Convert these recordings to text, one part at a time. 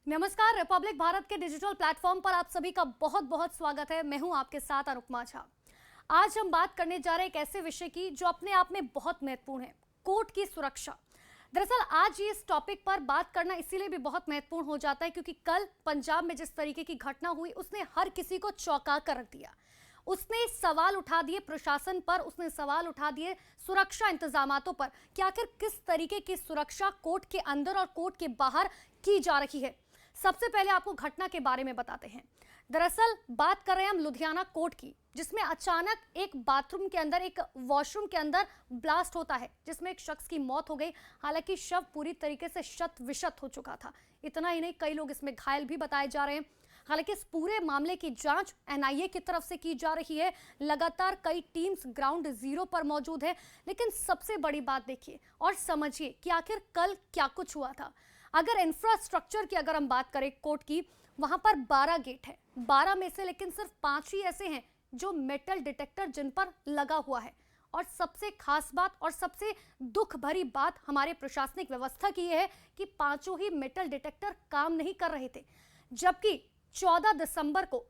नमस्कार। रिपब्लिक भारत के digital platform पर आप सभी का बहुत बहुत स्वागत है। मैं हूं आपके साथ अनुपमा झा। आज हम बात करने जा रहे हैं एक ऐसे विषय की जो अपने आप में बहुत महत्वपूर्ण है, कोर्ट की सुरक्षा। दरअसल आज इस टॉपिक पर बात करना इसीलिए भी बहुत महत्वपूर्ण हो जाता है क्योंकि कल पंजाब में जिस तरीके की घटना हुई उसने हर किसी को चौंका कर रख दिया। उसने सवाल उठा दिए प्रशासन पर, उसने सवाल उठा दिए सुरक्षा इंतजामातों पर कि आखिर किस तरीके की सुरक्षा कोर्ट के अंदर और कोर्ट के बाहर की जा रही है। सबसे पहले आपको घटना के बारे में बताते हैं। दरअसल बात कर रहे हैं हम लुधियाना कोर्ट की, जिसमें अचानक एक बाथरूम के अंदर, एक वॉशरूम के अंदर ब्लास्ट होता है जिसमें एक शख्स की मौत हो गई। हालांकि शव पूरी तरीके से शत विशत हो चुका था। इतना ही नहीं, कई लोग इसमें घायल भी बताए जा रहे हैं। हालांकि इस पूरे मामले की जांच एनआईए की तरफ से की जा रही है। लगातार कई टीम्स ग्राउंड जीरो पर मौजूद है। लेकिन सबसे बड़ी बात देखिए और समझिए कि आखिर कल क्या कुछ हुआ था। अगर इंफ्रास्ट्रक्चर की अगर हम बात करें कोर्ट की, वहां पर 12 गेट है। 12 में से लेकिन सिर्फ 5 ही ऐसे हैं जो मेटल डिटेक्टर जिन पर लगा हुआ है। और सबसे खास बात और सबसे दुख भरी बात हमारे प्रशासनिक व्यवस्था की है कि 5 ही मेटल डिटेक्टर काम नहीं कर रहे थे। जबकि 14 दिसंबर को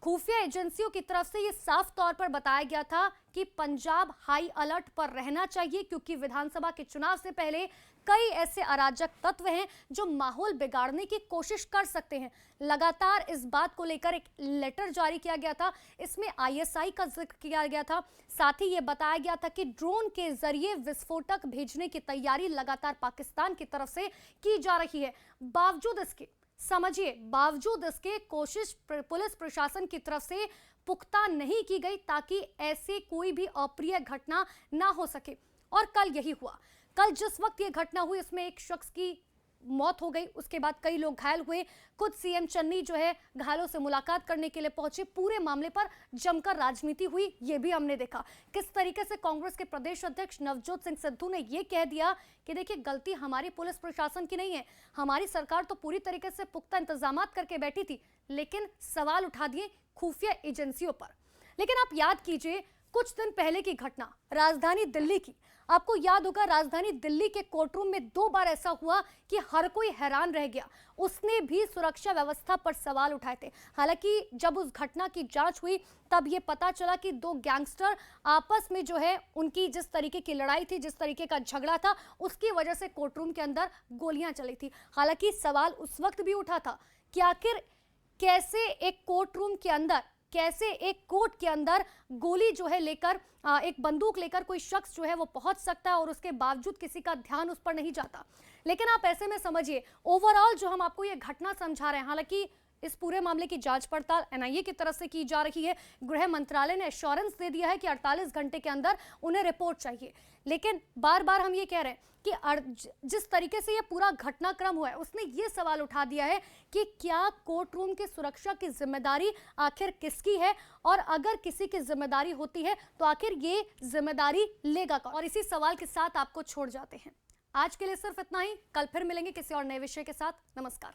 खुफिया एजेंसियों की तरफ से यह साफ तौर पर बताया गया था कि पंजाब हाई अलर्ट पर रहना चाहिए क्योंकि विधानसभा के चुनाव से पहले कई ऐसे अराजक तत्व हैं जो माहौल बिगाड़ने की कोशिश कर सकते हैं। लगातार इस बात को लेकर एक लेटर जारी किया गया था। इसमें आईएसआई का जिक्र किया गया था। साथ ही यह बताया गया था कि ड्रोन के जरिए विस्फोटक भेजने की तैयारी लगातार पाकिस्तान की तरफ से की जा रही है। बावजूद इसके, समझिए, बावजूद इसके कोशिश पुलिस प्रशासन की तरफ से पुख्ता नहीं की गई ताकि ऐसे कोई भी अप्रिय घटना ना हो सके। और कल यही हुआ। कल जिस वक्त ये घटना हुई उसमें एक शख्स की मौत हो गई, उसके बाद कई लोग घायल हुए। खुद सीएम चन्नी जो है घायलों से मुलाकात करने के लिए पहुंचे। पूरे मामले पर जमकर राजनीति हुई, ये भी हमने देखा। किस तरीके से कांग्रेस के प्रदेश अध्यक्ष नवजोत सिंह सिद्धू ने यह कह दिया कि देखिए गलती हमारी पुलिस प्रशासन की नहीं है, हमारी सरकार तो पूरी तरीके से पुख्ता इंतजाम करके बैठी थी, लेकिन सवाल उठा दिए खुफिया एजेंसियों पर। लेकिन आप याद कीजिए कुछ दिन पहले की घटना राजधानी दिल्ली की। आपको याद होगा राजधानी दिल्ली के कोर्टरूम में 2 बार ऐसा हुआ कि हर कोई हैरान रह गया। उसने भी सुरक्षा व्यवस्था पर सवाल उठाए थे। हालांकि जब उस घटना की जांच हुई तब यह पता चला कि 2 गैंगस्टर आपस में जो है उनकी जिस तरीके की लड़ाई थी, जिस तरीके का झगड़ा था, उसकी वजह से कोर्टरूम के अंदर गोलियां चली थी। हालांकि सवाल उस वक्त भी उठा था कि आखिर कैसे एक कोर्टरूम के अंदर, कैसे एक कोर्ट के अंदर गोली जो है लेकर, एक बंदूक लेकर कोई शख्स जो है वो पहुंच सकता है और उसके बावजूद किसी का ध्यान उस पर नहीं जाता। लेकिन आप ऐसे में समझिए ओवरऑल जो हम आपको ये घटना समझा रहे हैं, हालांकि इस पूरे मामले की जांच पड़ताल एनआईए की तरफ से की जा रही है। गृह मंत्रालय ने एश्योरेंस दे दिया है कि 48 घंटे के अंदर उन्हें रिपोर्ट चाहिए। लेकिन बार बार हम ये कह रहे हैं कि जिस तरीके से ये पूरा घटनाक्रम हुआ है उसने ये सवाल उठा दिया है कि क्या कोर्ट रूम की सुरक्षा की जिम्मेदारी आखिर किसकी है, और अगर किसी की जिम्मेदारी होती है तो आखिर ये जिम्मेदारी लेगा कौन। और इसी सवाल के साथ आपको छोड़ जाते हैं। आज के लिए सिर्फ इतना ही। कल फिर मिलेंगे किसी और नए विषय के साथ। नमस्कार।